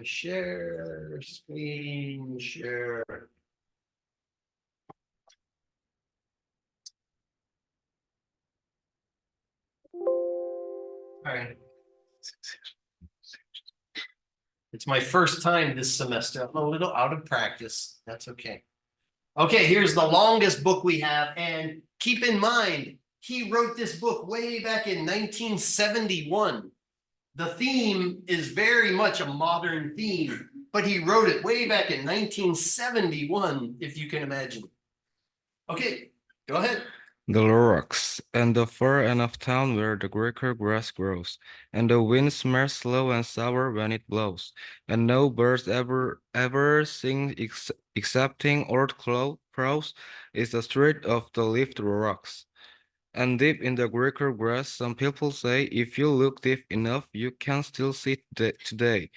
Share, screen share. All right. It's my first time this semester. I'm a little out of practice. That's okay. Okay, here's the longest book we have. And keep in mind, he wrote this book way back in 1971. The theme is very much a modern theme, but he wrote it way back in 1971, if you can imagine. Okay, go ahead. The Lorax, and the far end of town where the greater grass grows, and the wind smells slow and sour when it blows, and no birds ever sing excepting old crows, is the street of the lived Lorax. And deep in the greater grass, some people say if you look deep enough, you can still see today,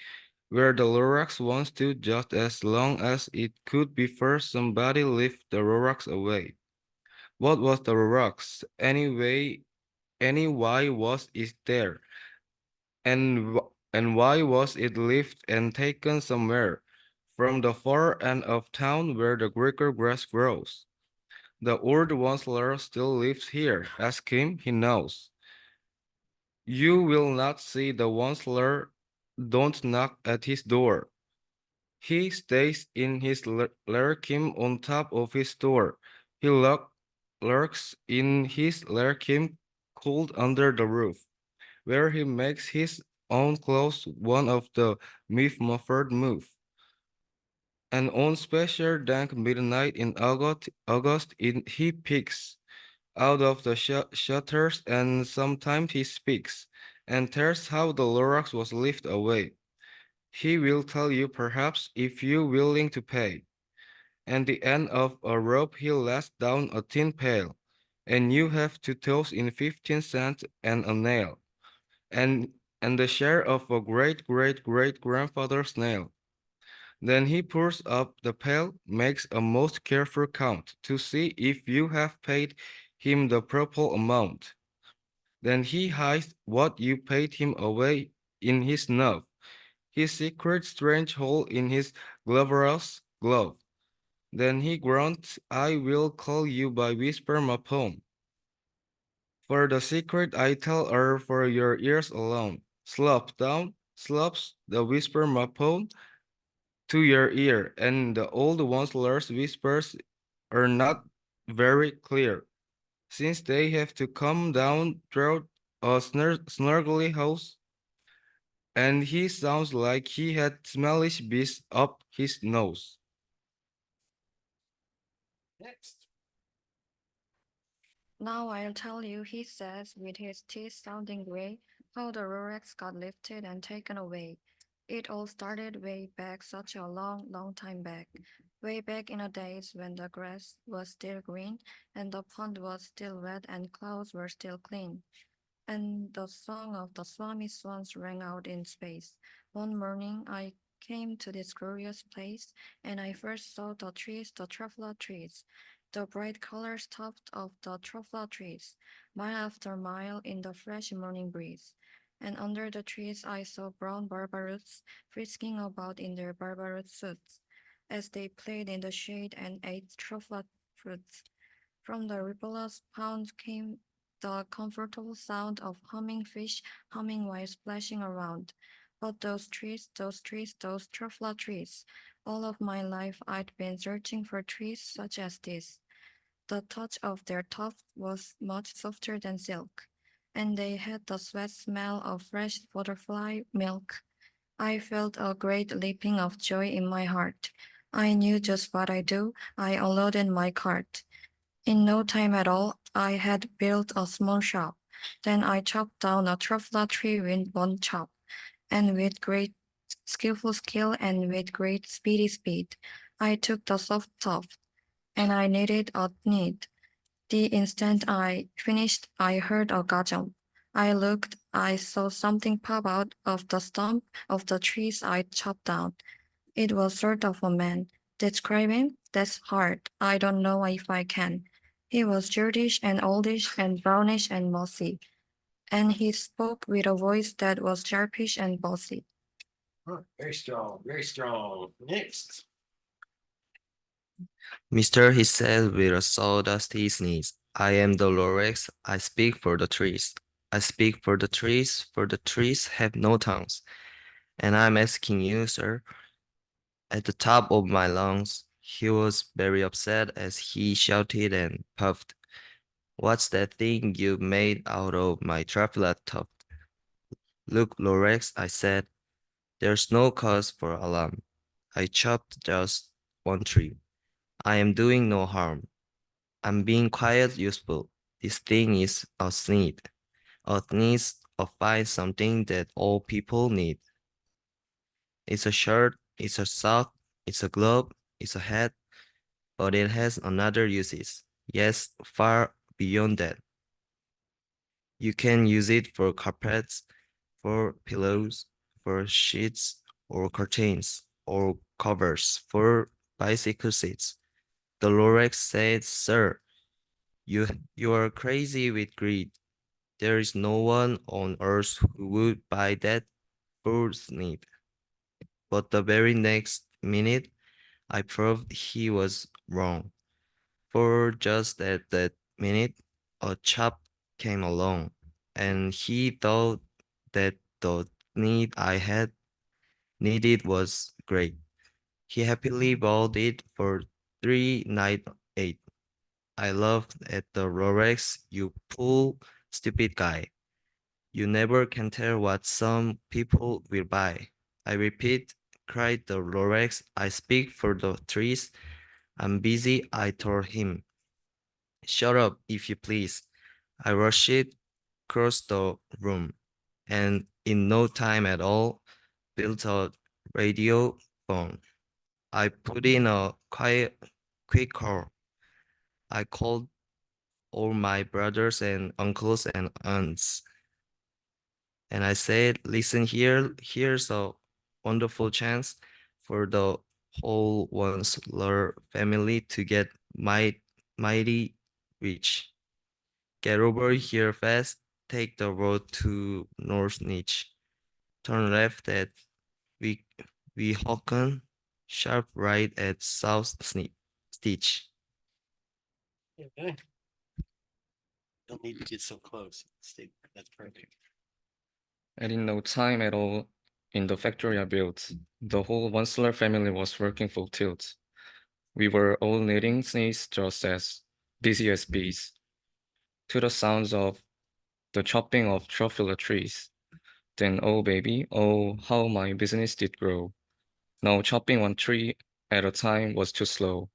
where the Lorax once stood just as long as it could before somebody lifted the Lorax away. What was the rocks? Why was it there? And why was it lifted and taken somewhere from the far end of town where the greater grass grows? The old Onceler still lives here. Ask him, he knows. You will not see the Onceler. Don't knock at his door. He stays in his lurking on top of his door. He lurks in his lurking cold under the roof, where he makes his own clothes one of the muffled move. And on special dank midnight in August he peeks out of the shutters and sometimes he speaks and tells how the Lorax was lifted away. He will tell you perhaps if you're willing to pay. And the end of a rope he lets down a tin pail, and you have to toss in 15 cents and a nail, and the share of a great grandfather's nail. Then he pours up the pail, makes a most careful count to see if you have paid him the proper amount. Then he hides what you paid him away in his snuff, his secret strange hole in his glabrous glove. Then he grunts, I will call you by whisper my poem. For the secret I tell are for your ears alone. Slop down, slops the whisper my poem to your ear, and the old one's last whispers are not very clear, since they have to come down through a snargly house, and he sounds like he had smellish bees up his nose. Next. Now I'll tell you, he says, with his teeth sounding gray, how the Rolex got lifted and taken away. It all started way back, such a long time back. Way back in the days when the grass was still green, and the pond was still wet, and clouds were still clean. And the song of the Swami swans rang out in space. One morning I came to this glorious place, and I first saw the trees, the truffle trees, the bright colors topped of the truffle trees, mile after mile in the fresh morning breeze. And under the trees I saw brown barbaroots frisking about in their barbaroot suits, as they played in the shade and ate truffle fruits. From the rippleous pond came the comfortable sound of humming fish humming while splashing around. But those truffle trees. All of my life I'd been searching for trees such as this. The touch of their tops was much softer than silk, and they had the sweet smell of fresh butterfly milk. I felt a great leaping of joy in my heart. I knew just what I do. I unloaded my cart. In no time at all, I had built a small shop. Then I chopped down a truffle tree with one chop, and with great skillful skill and with great speed, I took the soft top, and I knitted a knit. The instant I finished, I heard a gajump. I looked, I saw something pop out of the stump of the trees I chopped down. It was sort of a man. Describe him? That's hard. I don't know if I can. He was Jurdish and oldish and brownish and mossy, and he spoke with a voice that was sharpish and bossy. Oh, very strong, very strong. Next. Mister, he said with a sawdusty sneeze, I am the Lorax, I speak for the trees. I speak for the trees have no tongues. And I'm asking you, sir, at the top of my lungs. He was very upset as he shouted and puffed. What's that thing you made out of my triplet tuft? Look, Lorax, I said, there's no cause for alarm. I chopped just one tree. I am doing no harm. I'm being quite useful. This thing is a sneeze. A sneeze of find something that all people need. It's a shirt, it's a sock, it's a glove, it's a hat, but it has another uses. Yes, far beyond that. You can use it for carpets, for pillows, for sheets or curtains, or covers for bicycle seats. The Lorax said, Sir, you are crazy with greed. There is no one on earth who would buy that bird's need. But the very next minute, I proved he was wrong. For just at that minute, a chap came along, and he thought that the need I had needed was great. He happily bought it for 398. I laughed at the Rolex, you poor, stupid guy. You never can tell what some people will buy. I repeat, cried the Rolex, I speak for the trees. I'm busy, I told him. Shut up, if you please. I rushed across the room, and in no time at all, built a radio phone. I put in a quick call. I called all my brothers and uncles and aunts. And I said, listen here, here's a wonderful chance for the whole Wansler family to get mighty rich. Get over here fast, take the road to North Niche. Turn left at we Weehawken, sharp right at South Stitch. Okay. Don't need to get so close. Stay. That's perfect. And in no time at all, in the factory I built, the whole Wansler family was working full tilt. We were all knitting sneeze just as busy as bees, to the sounds of the chopping of truffula trees. Then, oh baby, oh, how my business did grow. Now chopping one tree at a time was too slow.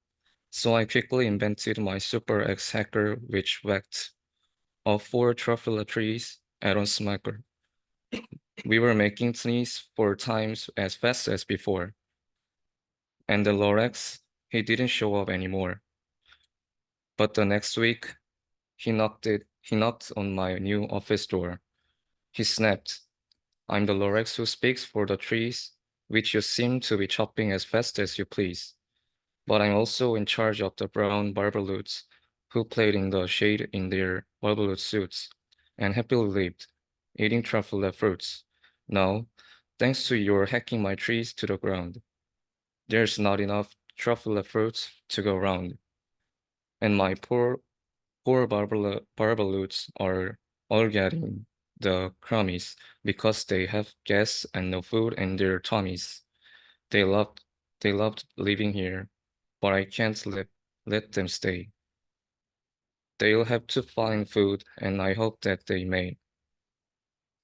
So I quickly invented my super X hacker, which whacked off 4 truffula trees at once smacker. We were making sneeze 4 times as fast as before. And the Lorax, he didn't show up anymore. But the next week, he knocked on my new office door. He snapped, I'm the Lorax who speaks for the trees, which you seem to be chopping as fast as you please. But I'm also in charge of the brown barbaloots who played in the shade in their barbaloot suits and happily lived, eating truffle fruits. Now, thanks to your hacking my trees to the ground, there's not enough truffle fruits to go round. And my poor barbaloots are all getting the crummies because they have gas and no food in their tummies. They loved they loved living here, but I can't let them stay. They'll have to find food, and I hope that they may.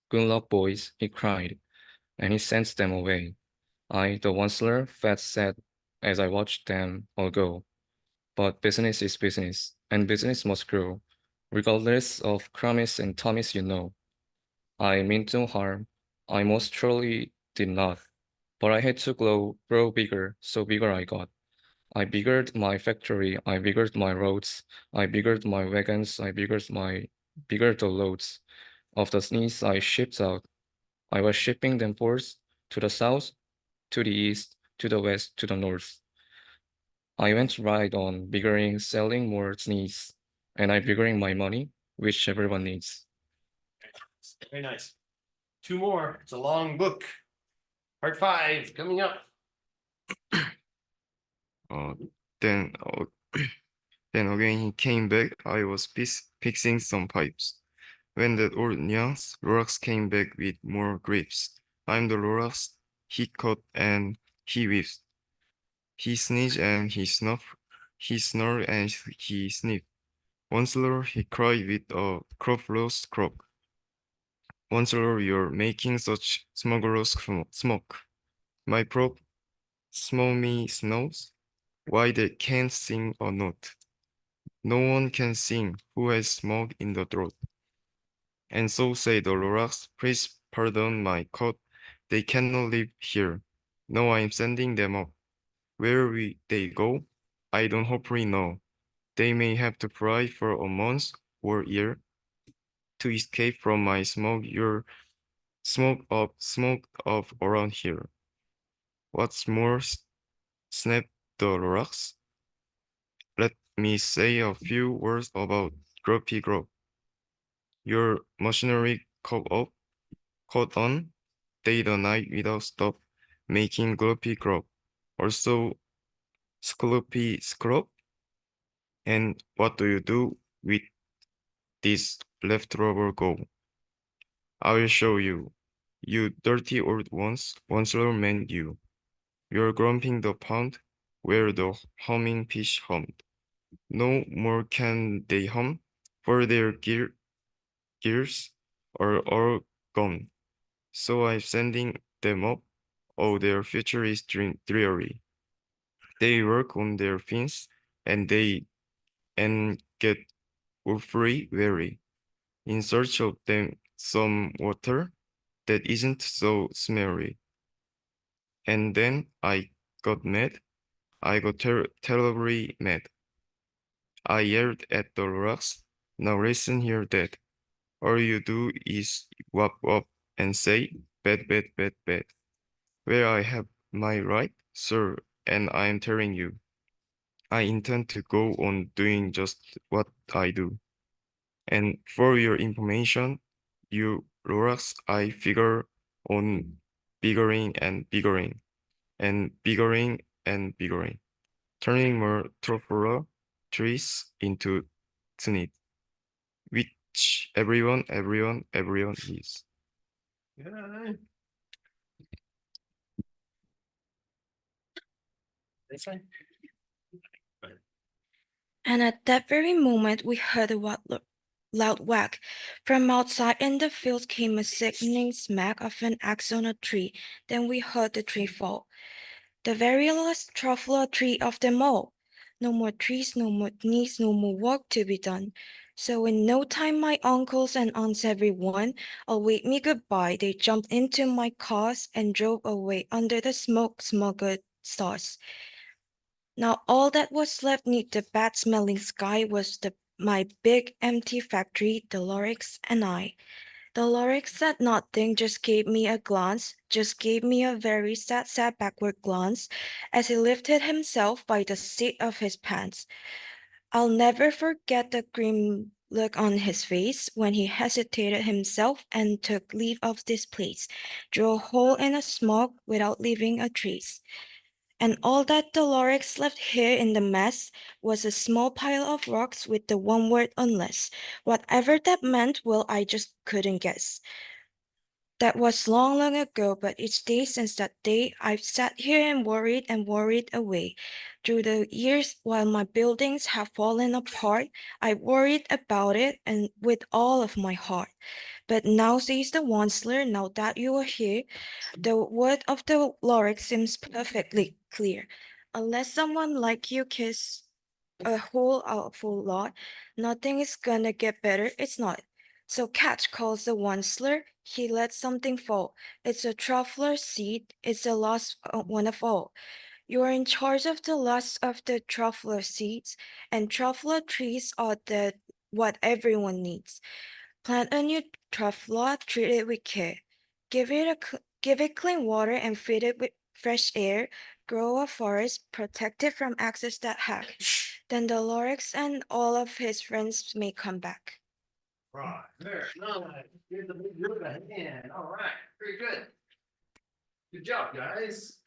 Good luck, boys, he cried, and he sent them away. I, the Wansler, fat said as I watched them all go. But business is business, and business must grow, regardless of crumbs and tummies, you know. I meant no harm. I most truly did not. But I had to grow bigger, so bigger I got. I biggered my factory, I biggered my roads, I biggered my wagons, biggered the loads of the sneeze I shipped out. I was shipping them forth to the south, to the east, to the west, to the north. I went right on biggering, selling more sneeze, and I biggering my money, which everyone needs. Very nice. 2 more. It's a long book. Part 5 coming up. Uh, then, then again he came back. I was fixing some pipes. When that old nyan's Lorax came back with more grapes. I'm the Lorax, he caught and he whiffed. He sneezed and he snuffed. He snored and he sniffed. Once more he cried with a cropless croak. Once more you're making such smugglers smoke. My prop, smell me snows. Why they can't sing a note. No one can sing who has smoke in the throat. And so say the Lorax, please pardon my coat. They cannot live here. No, I'm sending them up. Where they go, I don't hopefully know. They may have to fly for a month or year to escape from my smoke. Your smoke up around here. What's more, snap the Lorax. Let me say a few words about Grumpy Grub. Your machinery caught on day the night without stop, making Grumpy Grub. Also, Scloopy Scrub. And what do you do with this leftover go? I will show you. You dirty old once man you. You're grumping the pond where the humming fish hummed. No more can they hum, for their gears are all gone. So I'm sending them up. Oh, their future is dreary. They work on their fins and get awfully weary in search of them some water that isn't so smelly. And then I got mad. I got terribly mad. I yelled at the rocks. Now listen here, Dad. All you do is whop up and say, bad, bad, bad, bad. Where I have my right, sir, and I am telling you, I intend to go on doing just what I do. And for your information, you Lorax, I figure on biggering and biggering and biggering and biggering, turning more truffula trees into snit, which everyone is. Good. This one? And at that very moment we heard a loud whack. From outside in the field came a sickening smack of an axe on a tree. Then we heard the tree fall. The very last truffle tree of them all. No more trees, no more knees, no more work to be done. So in no time my uncles and aunts everyone all waved me goodbye. They jumped into my cars and drove away under the smoke-smuggled stars. Now all that was left neath the bad-smelling sky was my big empty factory, the Lorax and I. The Lorax said nothing, just gave me a glance, just gave me a very sad backward glance as he lifted himself by the seat of his pants. I'll never forget the grim look on his face when he hesitated himself and took leave of this place, drew a hole in the smoke without leaving a trace. And all that the Lorax left here in the mess was a small pile of rocks with the one word unless. Whatever that meant, well, I just couldn't guess. That was long, long ago, but each day since that day, I've sat here and worried away. Through the years, while my buildings have fallen apart, I worried about it and with all of my heart. But now, says the Wansler, now that you are here, the word of the Lorax seems perfectly clear. Unless someone like you kiss a whole awful lot, nothing is gonna get better, it's not. So catch, calls the Wansler, he lets something fall. It's a truffler seed, it's the last one of all. You are in charge of the last of the truffler seeds, and truffler trees are what everyone needs. Plant a new truffle, treat it with care. Give it clean water and feed it with fresh air. Grow a forest, protect it from axes that hack. Then the Lorax and all of his friends may come back. Right, very nice. Here's the big group ahead. All right, very good. Good job, guys.